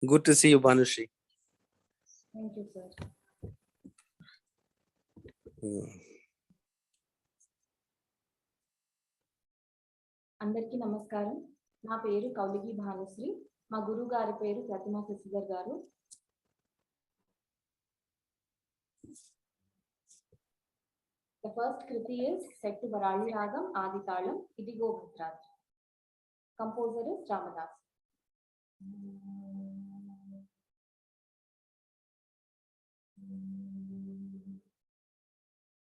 Good to see you, Bhanushree. Thank you, sir. అందరికీ నమస్కారం. నా పేరు కౌలిగి భానుశ్రీ. మా గురువు గారి పేరు ప్రతిమా శశిధర్ గారు. The first kriti is set to Varali Ragam Adi Talam Idigo Bhadraji. Composer is Ramadas.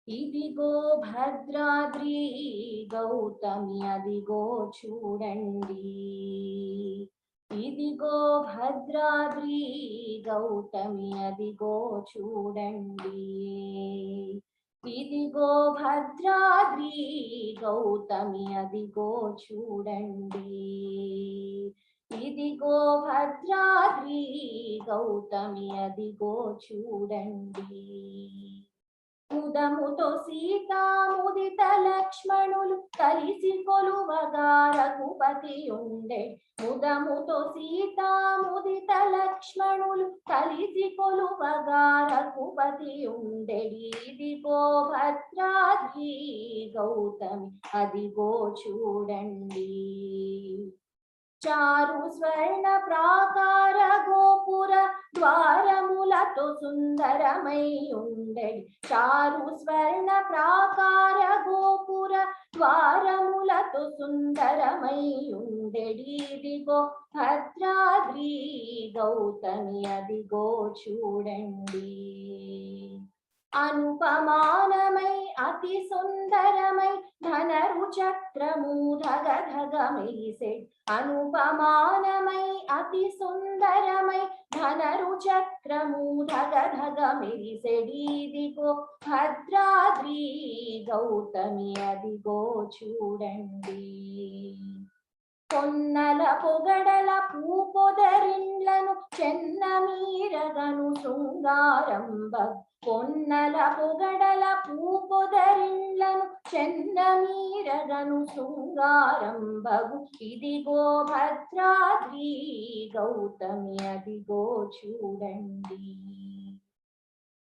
ఇదిగో భద్రాద్రి గౌతమి అదిగో చూడండి, ఇదిగో భద్రాద్రి గౌతమి అదిగో చూడండి, ఇదిగో భద్రాద్రి గౌతమి అదిగో చూడండి, ఇదిగో భద్రాద్రి గౌతమి అదిగో చూడండి. ముదముతో సీతాముదిత లక్ష్మణులు కలిసి కొలువగా రఘుపతి ఉండే, ముదముతో సీతాముదిత లక్ష్మణులు కలిసి కొలువగా రఘుపతి ఉండెడి, ఇదిగో భద్రాద్రి గౌతమి అదిగో చూడండి. చారు స్వర్ణ ప్రాకార గోపుర ద్వారములతో సుందరమై ఉండెడి, చారు స్వర్ణ ప్రాకార గోపుర ద్వారములతో సుందరమై ఉండెడి, ఇదిగో భద్రాద్రి గౌతమి అదిగో చూడండి. అనుపమానమై అతి సుందరమై ధనరు చక్రము ధగ ధగ మెరిసెడి, అనుపమానమై అతి సుందరమై ధనరు చక్రము ధగ ధగ మెరిసెడి, ఇదిగో భద్రాద్రి గౌతమి అదిగో చూడండి. పొన్నల పొగడల పూపొదరిండ్లను చెన్నమీరగను శృంగారంబ, పొన్నల పొగడల పూపొదరిండ్లను చెన్నమీరగను శృంగారంబగు, ఇదిగో భద్రాద్రి గౌతమి అదిగో చూడండి.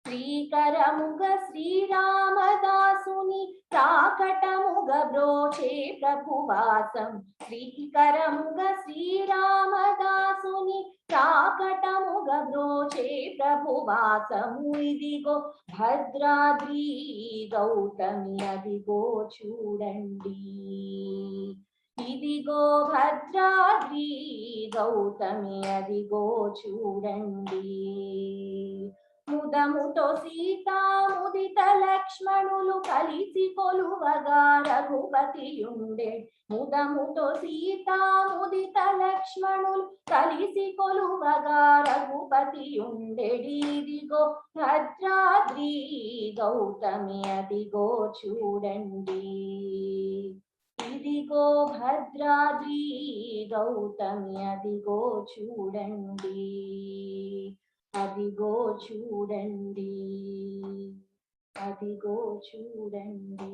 శ్రీకరముగ శ్రీరామదాసుని ప్రాకటముగ బ్రోచే ప్రభువాసం, శ్రీకరముగ శ్రీరామదాసుని ప్రాకటముగ బ్రోచే ప్రభువాసము, ఇదిగో భద్రాద్రి గౌతమి అదిగో చూడండి, ఇదిగో భద్రాద్రి గౌతమి అదిగో చూడండి. ముదముతో సీతాముదిత లక్ష్మణులు కలిసి కొలువగా రఘుపతి ఉండే, ముదముతో సీతాముదిత లక్ష్మణులు కలిసి కొలువగా రఘుపతి ఉండెడి, ఇదిగో భద్రాద్రి గౌతమి అదిగో చూడండి, ఇదిగో భద్రాద్రి గౌతమి అదిగో చూడండి, అదిగో చూడండి, అదిగో చూడండి.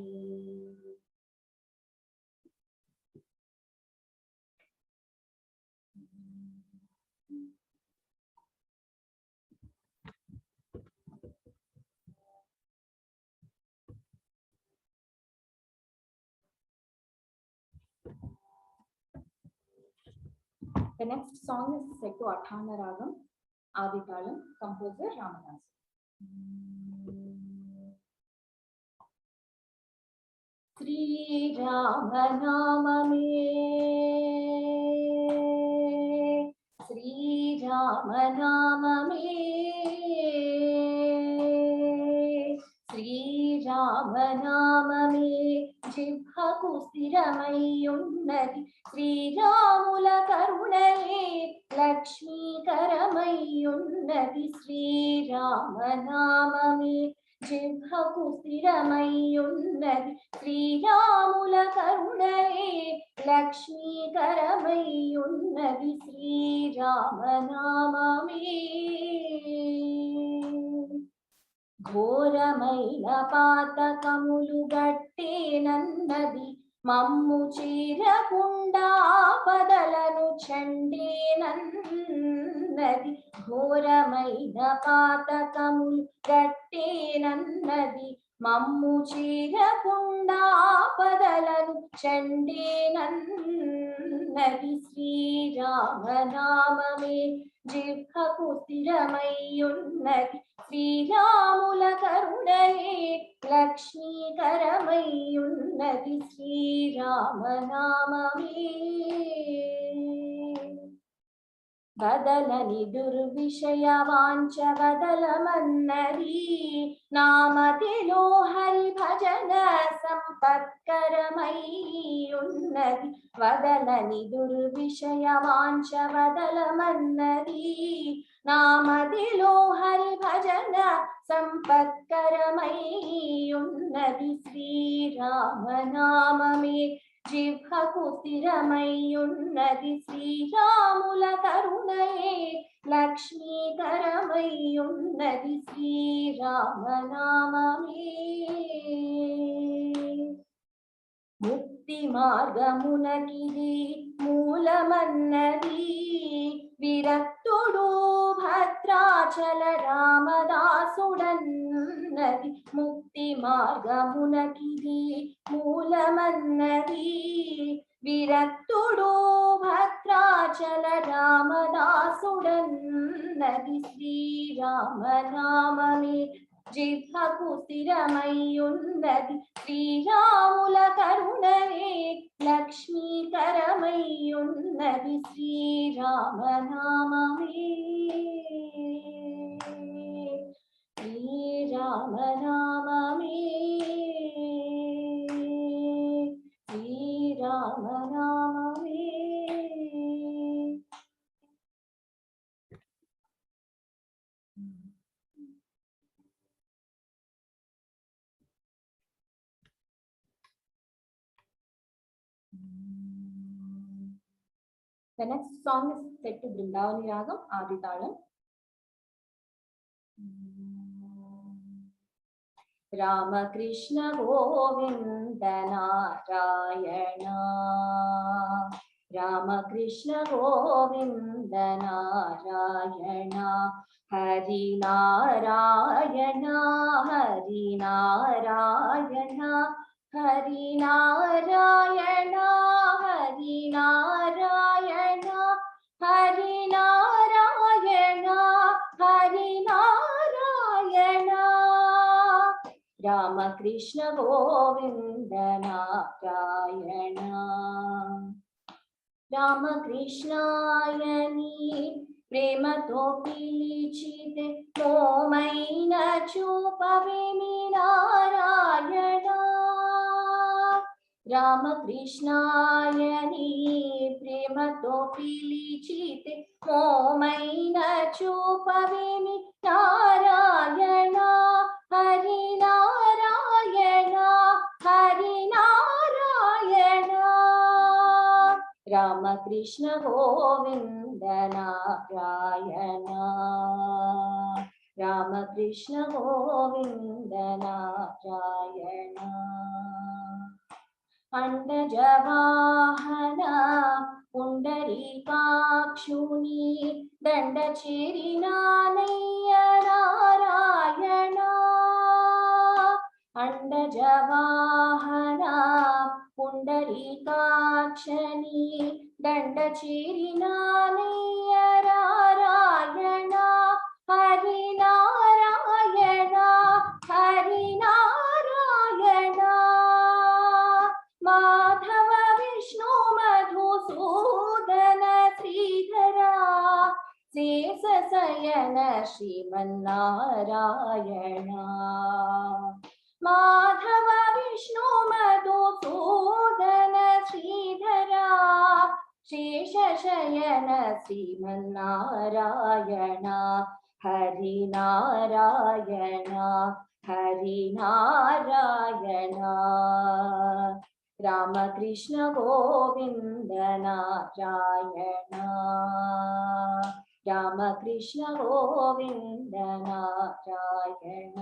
The next song is set to Athana Ragam Adi Talam, composer Ramadas. Sri Rama Namame, Sri Rama Namame, Sri Rama Namame, జిహ్వకు స్థిరమై ఉన్నది శ్రీరాముల కరుణయే లక్ష్మీకరమై ఉన్నది, శ్రీరామనామమే జిహ్వకు స్థిరమై ఉన్నది శ్రీరాముల కరుణయే లక్ష్మీకరమై ఉన్నది, శ్రీరామనామమే. ఘోరమైన పాతకములు గట్టేనన్నది మమ్ము చీరకుండా ఆపదలను చండేనన్నది, గట్టేనన్నది ఘోరమైన పాతకములు గట్టేనన్నది మమ్ము చీరకుండా పదలను చండేనన్నది శ్రీరామనామమే జిహ్వకు స్థిరమయ్యున్నది శ్రీరాముల కరుణయే లక్ష్మీకరమయ్యున్నది శ్రీరామనామమే బదలని దుర్విషయ వాంఛ బదలమన్నది నామతిలో హరి భజన సంపత్కరమయ్యున్నది వదలని దుర్విషయ వాంఛ బదలమన్నది నామతిలో హరి భజన సంపత్కరమయ్యున్నది శ్రీరామనామమే జిహ్వకు స్థిరమయ్యున్నది శ్రీరాముల కరుణయే లక్ష్మీకరమయ్యున్నది శ్రీరామనామమే ముక్తి మార్గమునకిది మూలమన్నది విరక్తుడు భద్రాచల రామదాసుడన్నది ముక్తి మార్గమునకిది మూలమన్నది విరక్తుడు భద్రాచల రామదాసుడన్నది శ్రీరామనామమే జిహ్వకు స్థిరమయ్యున్నది శ్రీరాముల కరుణయే లక్ష్మీకరమయ్యున్నది శ్రీరామనామమే శ్రీరామనామమే శ్రీరామనామమే The next song is set to Vrindavani Ragam, Adi Talam. Rama Krishna Govinda Narayana Rama Krishna Govinda Narayana Hari Narayana Hari Narayana Hari Narayana Hari Narayana Hari Narayana Hari Narayana Rama Krishna Govinda Narayana Rama Krishna Yani ప్రేమతో పిలిచితే మోమైన చూపవేమి నారాయణ రామకృష్ణాయని ప్రేమతో పిలిచితే మోమైన చూపవేమి నారాయణ హరి నారాయణ హరి నారాయణ రామకృష్ణ గోవింద నారాయణ రామకృష్ణ గోవింద నారాయణ అండజవాహన పుండరీకాక్షుని దండ చేరినానయ్య నారాయణ అండజవాహన పుండరీకాక్షని దండ చేరినానయ్య నారాయణ హరి నారాయణ హరి నారాయణ మాధవ విష్ణు మధుసూదన శ్రీధరా శేష శయన శ్రీమన్నారాయణ మాధవ విష్ణు మధుసూదన శ్రీధరా శేష శయన శ్రీమన్నారాయణ హరి నారాయణ హరి నారాయణ రామకృష్ణ గోవింద నారాయణ రామకృష్ణ గోవింద నారాయణ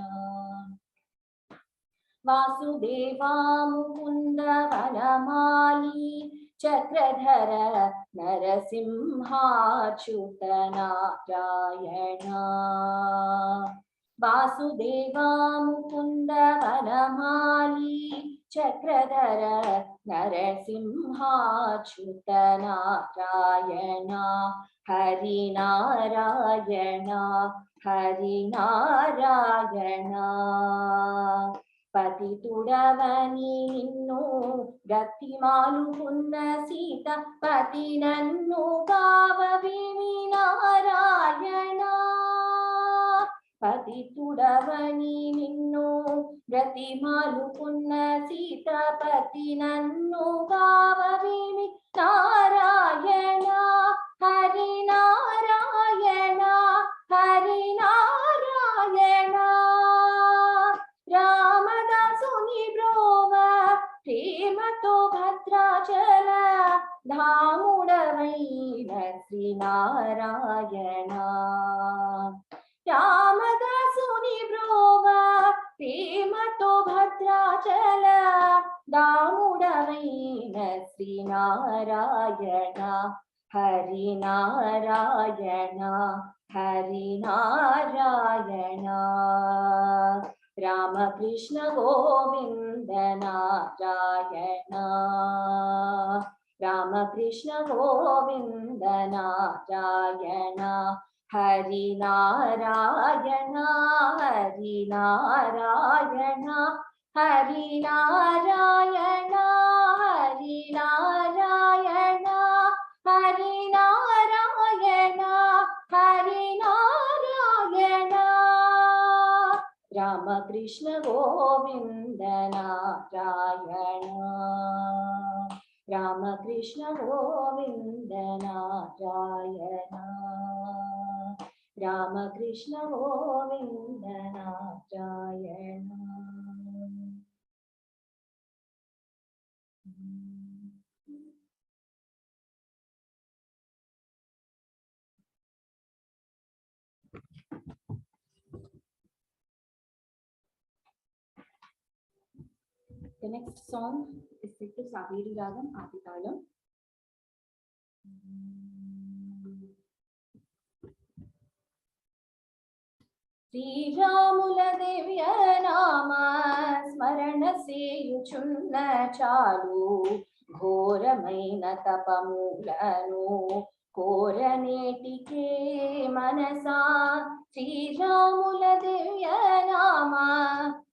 వాసుదేవా ముకుంద వనమాలి చక్రధర నరసింహాచ్యుత నారాయణ వాసుదేవా ముకుంద వనమాలి చక్రధర నరసింహాచ్యుత నారాయణ హరి నారాయణ హరి నారాయణ పతితుడవని నిన్ను బ్రతిమాలుకున్న సీత పతి నన్ను గావవిమి నారాయణ పతితుడవని నిన్ను బ్రతిమాలుకున్న సీత పతి నన్ను గావవిమి నారాయణ హరి నారాయణ హరి నారాయణ రామదాసుని బ్రోవ ప్రేమతో భద్రాచల ధాముడవైన శ్రీనారాయణ రామదాసుని బ్రోవ ప్రేమతో Bhadrachala దాముడవైన Sri Narayana Hari Narayana Hari Narayana Ramakrishna Govinda Narayana Ramakrishna Govinda Narayana Hari Narayana Hari Narayana Hari Narayana Hari Narayana Hari Narayana Hari Narayana Ramakrishna Govinda Narayana Ramakrishna Govinda Narayana Ramakrishna Govinda Narayana. The next song is set to Saviri Ragam Aditalam. శ్రీరాముల దివ్య నామ స్మరణ సేయుచున్న చాలు ఘోరమైన తపములను కోరనేటికే మనసా శ్రీరాముల దివ్య నామ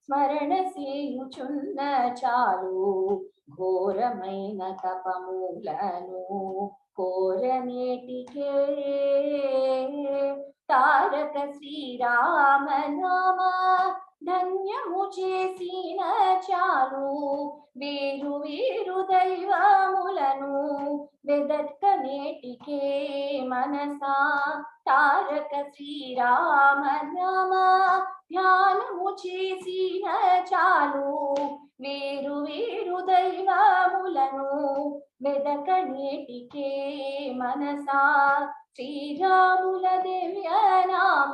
స్మరణ సేయుచున్న చాలు ఘోరమైన తపములను కోరనేటికే తారక శ్రీరామ నామ ధన్యము చేసిన చాలు వేరు వేరు దైవములను వెదక్క నేటికే మనసా తారక శ్రీరామ నామ ధ్యానము చేసిన చాలు వేరు వేరు దైవములను వెదక నేటికే మనసా శ్రీరాముల దివ్య నామ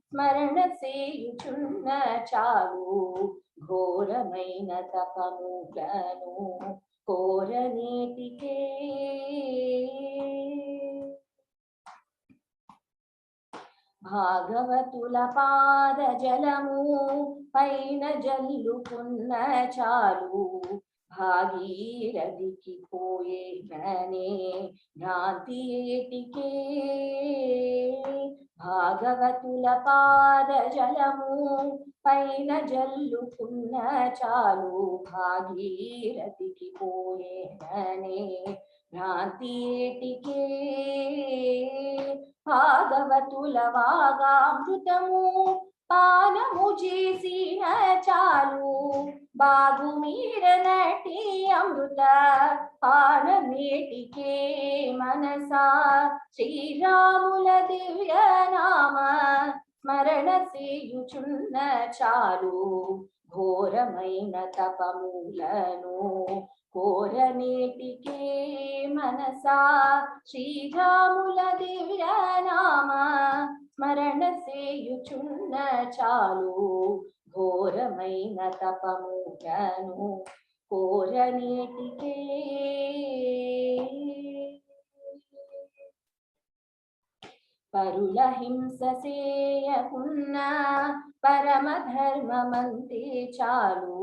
స్మరణ సేయుచున్న చాలు ఘోరమైన తపములను కోరనేటికే భాగవతుల పాద జలము పైన జల్లుకున్న చాలు భాగీరథికి పోయేననే భ్రాంతి ఏటికే భాగవతుల పాద జలము పైన జల్లుకున్న చాలు భాగీరథికి పోయేననే భ్రాంతి ఏటికే భాగవతుల వాగామృతము పానము చేసిన చాలు బాగు మీరనటి అమృత పానమేటికే మనసా శ్రీరాముల దివ్య నామ స్మరణ సేయుచున్న చాలు ఘోరమైన తపములను కోరనేటికే మనసా శ్రీరాముల దివ్య నామ స్మరణ సేయుచున్న చాలు ఘోరమైన తపములను కోరనేటికే పరుల హింస చేయకున్నా పరమ ధర్మమంతే చాలు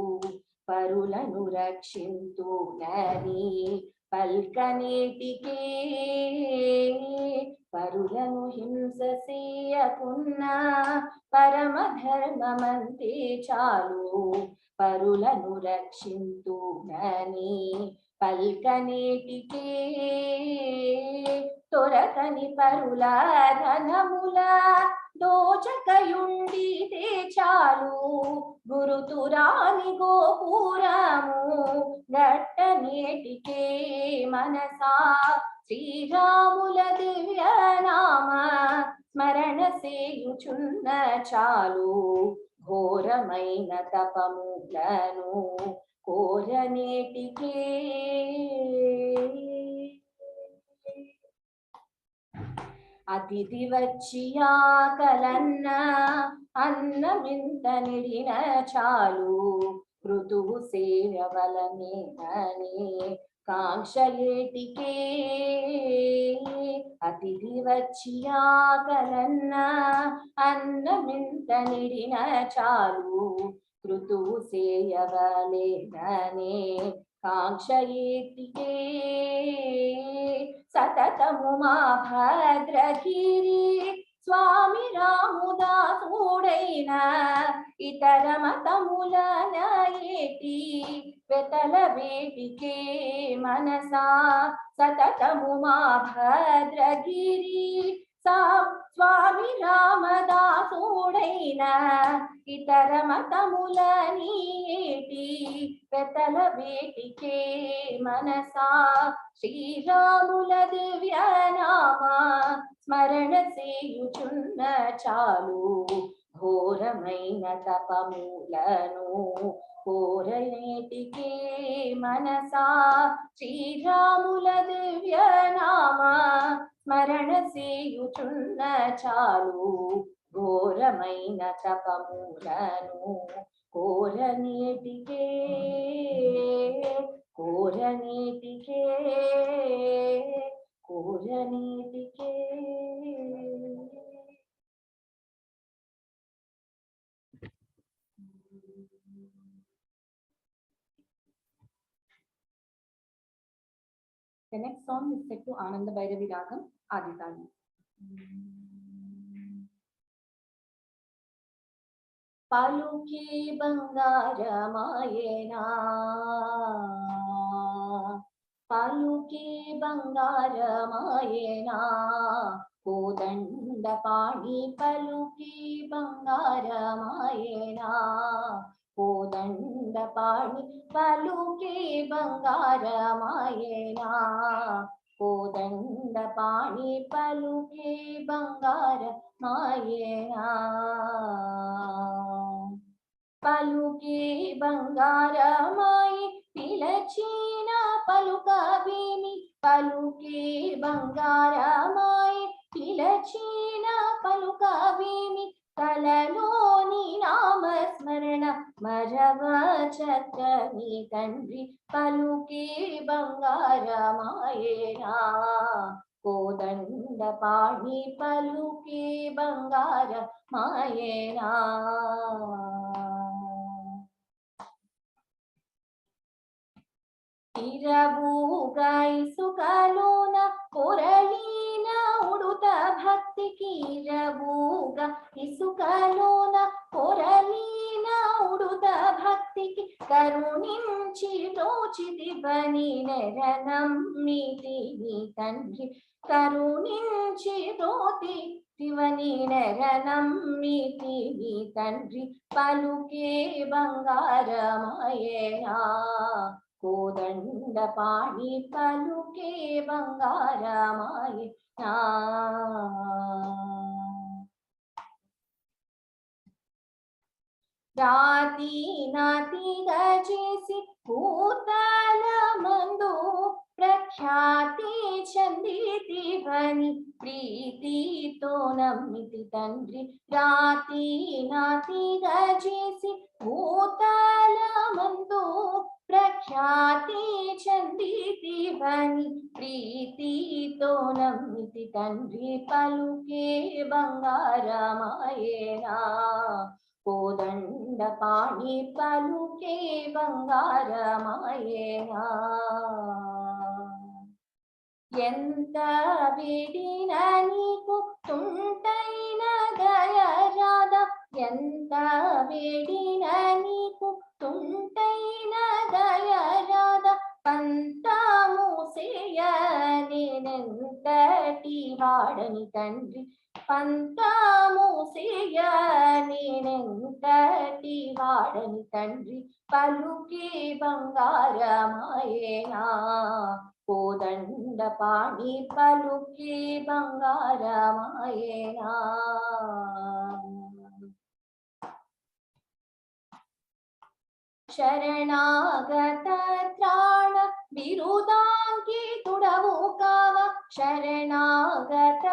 పరులను రక్షింతునని పల్కనేటికే పరులను హింస చేయకున్నా పరమ ధర్మమంతే చాలు పరులను రక్షింతునని పల్కనేటికే తొరకని పరుల ధనముల దోచకయుండితే చాలు గురుతురాని గోపురము గట్టనేటికే మనసా శ్రీరాముల దివ్యనామ స్మరణ సేయుచున్న చాలు ఘోరమైన తపములను కోరనేటికే అతిథి వచ్చి ఆకలన్న అన్నమింత నిడిన చాలు ఋతువు సేవలమేనని కాంక్షయేటికే అతిథి వచ్చి ఆకలన్న అన్నమింత నిడిన చాలు ఋతువు సేయవలేననే కాంక్షయేటికే సతతము మా భద్రగిరి స్వామి రాముదాసుడైన ఇతర మతములన ఏటి వెతల వేటికే మనసా సతతము మా భద్రగిరి స్వామి రామదాసుడైన ఇతర మతములని ఏటి వెతల వేటికే మనసా శ్రీరాముల దివ్యనామ స్మరణ సేయుచున్న చాలు ఘోరమైన తపములను కోరనేటికే మనసా శ్రీరాముల దివ్యనామ స్మరణ సేయుచున్న చాలు ఘోరమైన తపములను కోరనేటికే కోరనేటికే కోరనేటికే The next song is set to Ananda Bhairavi Ragam, Aditali. పలుకి బంగారమాయేనా పలుకి బంగారమాయేనా కోదండ పాణి పలుకి బంగారమాయేనా కోదండ పాణి పలుకి బంగారమాయేనా కోదండ పాణి పలుకి బంగారమాయేనా పలుకి బంగారమాయి పిలచిన పలుకవిని పలుకి బంగారమాయి పిలచిన పలుకవిని కలలోని నామస్మరణ మరవచక్కని తండ్రి పలుకి బంగారమాయేనా కోదండ పాణి పలుకి బంగారమాయేనా ఇరవుగై సుఖలోన కొరళీన ఉడుత భక్తికి ఇరవుగా ఇసుకలోన కొరళీన ఉడుత భక్తికి కరుణించి రోచిదివని నెరనమ్మితివి తండ్రి కరుణించి రోతి శివని నెరనమ్మితివి తండ్రి పలుకే బంగారమాయేనా కోదండ పాణి పలుకే బంగారమాయేనా రాతి నాతిగా చేసి భూతాల మందు ప్రఖ్యాతి చందితివని ప్రీతితో నమ్మితి తండ్రి రాతి నాతిగా చేసి భూతాల మందు ప్రఖ్యాతి చందితివని ప్రీతితో నమ్మితి తండ్రి పలుకే బంగారమాయేనా కోదండ పాణి పలుకే బంగారమాయేనా ఎంత వేడిన నీకు తుంటైన దయరాద ఎంత వేడిన నీకు తుంటైన దయరాద పంతము నేనెంతటి వాడని తండ్రి పంతము నేనెంతటి వాడని తండ్రి పలుకే బంగారమాయేనా కోదండ పాణి పలుకే బంగారమాయేనా శరణాగత త్రాణ బిరుదాంకితుడవు కావ శరణాగత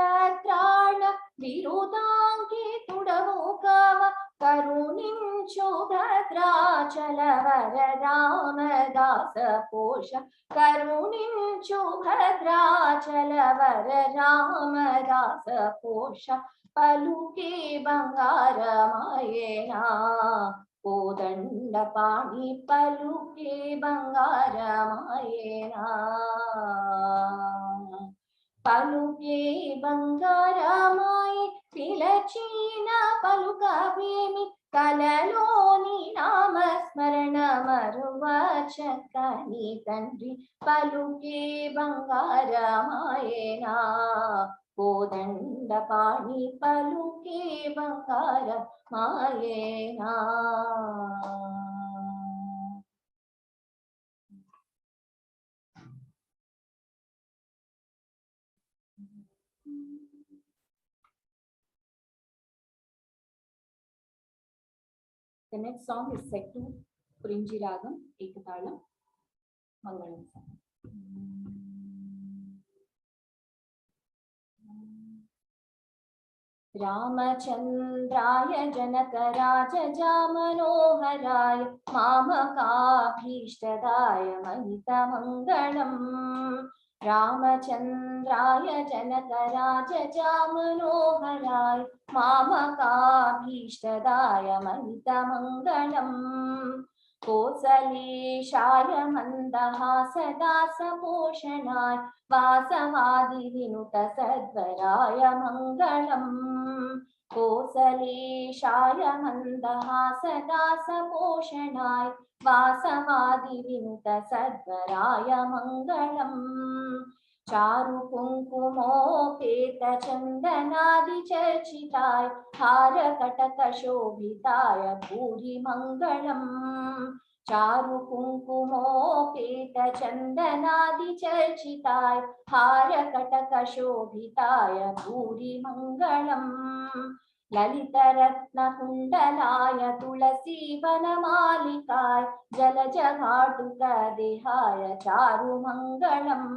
త్రాణ బిరుదాంకితుడవు కావ కరుణించు భద్రాచల వరరామదాస పోష కరుణించు భద్రాచల వరరామదాస పోష పలుకే బంగారమాయేనా కోదండ పాణి పలుకే బంగారమాయేనా పలుకే బంగారమాయి పిలచిన పలుకవేమి కలలోని నామస్మరణ మరువ చక్కని తండ్రి పలుకే బంగారమాయేనా కోదండ పాణి పలుకే బంగారమాయేనా The next song is set to Purinji Ragam, Ekatalam, Mangalam. रामचन्द्राय जनकराजजामनोहराय मामकाभीष्टदाय महितमङ्गलम् रामचन्द्राय जनकराजजामनोहराय मामकाभीष्टदाय महितमङ्गलम् कोसलेशाय मन्दहासदासपोषणाय वासवादिविनुत सद्वराय मङ्गलम् कोसलेशाय मन्दहासदासपोषणाय वासवादिविनुत सद्वराय मङ्गलम् चारु कुङ्कुमोपेत चन्दनादिचर्चिताय हारकटकशोभिताय भूरि मङ्गलम् चारु कुङ्कुमोपेत चन्दनादिचर्चिताय हारकटकशोभिताय भूरि मङ्गलम् ललितरत्नकुण्डलाय तुलसीवनमालिकाय जलजघाटुकदेहाय चारुमङ्गलम्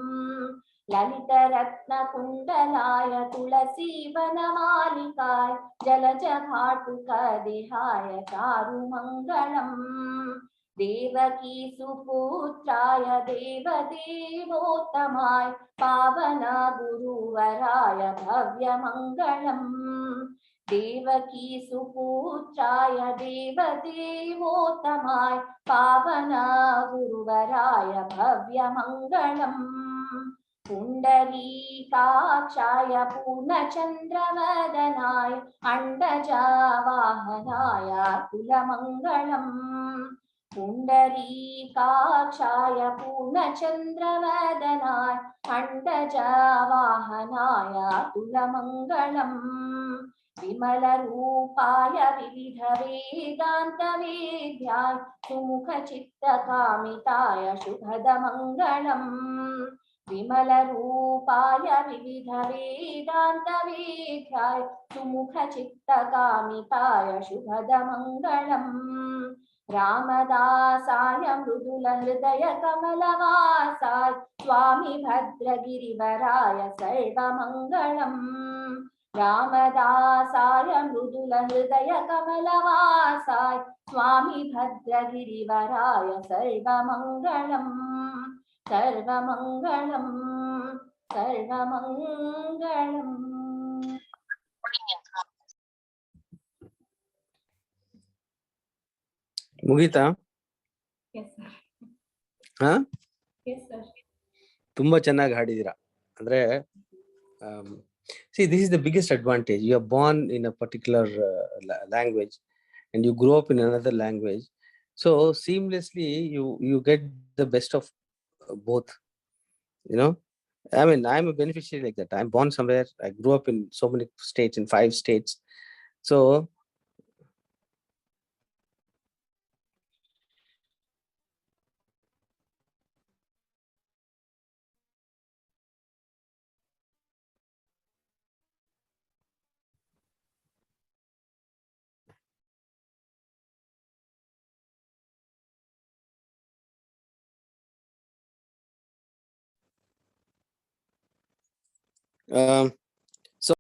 ललितरत्नकुण्डलाय तुलसीवनमालिकाय जलजघाटुकदेहाय चारुमङ्गलम् देवकी सुपुत्राय देवदेवोत्तमाय पावन गुरुवराय भव्यमङ्गलम् देवकी सुपुत्राय देवदेवोत्तमाय पावन गुरुवराय भव्यमङ्गलम् पुण्डरीकाक्षाय पूर्णचन्द्रवदनाय अण्डजावाहनाय कुलमङ्गलम् पुण्डरीकाक्षाय पूर्णचन्द्रवदनाय अण्डजावाहनाय कुलमङ्गलम् विमलरूपाय विविधवेदान्तवेद्याय सुमुखचित्तकामिताय शुभदमङ्गलम् विमलरूपाय विविधवेदान्तवेद्याय सुमुखचित्तकामिताय शुभदमङ्गलम् रामदासाय मृदुलहृदयकमलवासाय स्वामी भद्रगिरिवराय सर्वमङ्गलम् रामदासाय మృదుల హృదయ కమలవాసాయ స్వామి భద్రగిరివరాయ సర్వమంగళం సర్వమంగళం సర్వమంగళం. ಮುಗೀತಾ? ತುಂಬಾ ಚೆನ್ನಾಗಿ ಹಾಡಿದೀರಾ. ಅಂದ್ರೆ see, this is the biggest advantage. You are born in a particular language and you grow up in another language, so seamlessly you get the best of both, you know. I mean, I'm a beneficiary like that. I'm born somewhere, I grew up in so many states, in 5 states, so